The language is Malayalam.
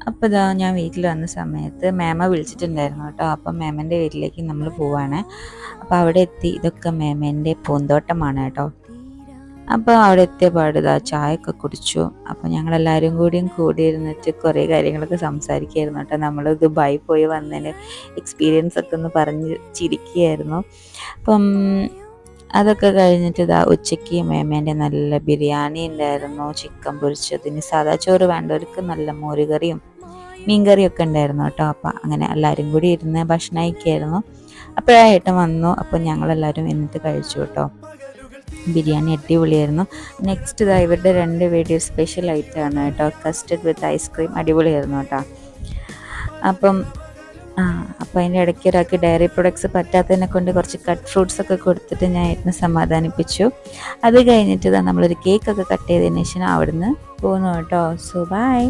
അപ്പോൾ ഇതാ ഞാൻ വീട്ടിൽ വന്ന സമയത്ത് മേമ വിളിച്ചിട്ടുണ്ടായിരുന്നു കേട്ടോ. അപ്പം മേമൻ്റെ വീട്ടിലേക്ക് നമ്മൾ പോവാണ്. അപ്പോൾ അവിടെ എത്തി. ഇതൊക്കെ മേമേൻ്റെ പൂന്തോട്ടമാണ് കേട്ടോ. അപ്പോൾ അവിടെ എത്തിയ പാട് ഇതാ ചായയൊക്കെ കുടിച്ചു. അപ്പോൾ ഞങ്ങളെല്ലാവരും കൂടി ഇരുന്നിട്ട് കുറേ കാര്യങ്ങളൊക്കെ സംസാരിക്കുകയായിരുന്നു കേട്ടോ. നമ്മൾ ദുബായി പോയി വന്നതിന് എക്സ്പീരിയൻസ് ഒക്കെ ഒന്ന് പറഞ്ഞ് ചിരിക്കുകയായിരുന്നു. അപ്പം അതൊക്കെ കഴിഞ്ഞിട്ട് ഇതാ ഉച്ചയ്ക്ക് മേമേൻ്റെ നല്ല ബിരിയാണി ഉണ്ടായിരുന്നു, ചിക്കൻ പൊരിച്ചതിന് സാദാ ചോറ് വേണ്ടവർക്ക് നല്ല മോരുകറിയും മീൻകറിയൊക്കെ ഉണ്ടായിരുന്നു കേട്ടോ. അപ്പം അങ്ങനെ എല്ലാവരും കൂടി ഇരുന്ന് ഭക്ഷണം കഴിക്കുകയായിരുന്നു. അപ്പോഴായിട്ടും വന്നു. അപ്പം ഞങ്ങളെല്ലാവരും എന്നിട്ട് കഴിച്ചു കേട്ടോ. ബിരിയാണി അടിപൊളിയായിരുന്നു. നെക്സ്റ്റ് ഇതാ ഇവരുടെ 2 വീഡിയോ സ്പെഷ്യൽ ഐറ്റമാണ് കേട്ടോ. കസ്റ്റർഡ് വിത്ത് ഐസ്ക്രീം അടിപൊളിയായിരുന്നു കേട്ടോ. അപ്പം അതിൻ്റെ ഇടയ്ക്ക് ഒരാൾക്ക് ഡയറി പ്രൊഡക്ട്സ് പറ്റാത്തതിനെ കൊണ്ട് കുറച്ച് കട്ട് ഫ്രൂട്ട്സ് ഒക്കെ കൊടുത്തിട്ട് ഞാൻ ഏട്ടനെ സമാധാനിപ്പിച്ചു. അത് കഴിഞ്ഞിട്ട് നമ്മളൊരു കേക്കൊക്കെ കട്ട് ചെയ്തതിന് ശേഷം അവിടുന്ന് പോന്നു കേട്ടോ. So by.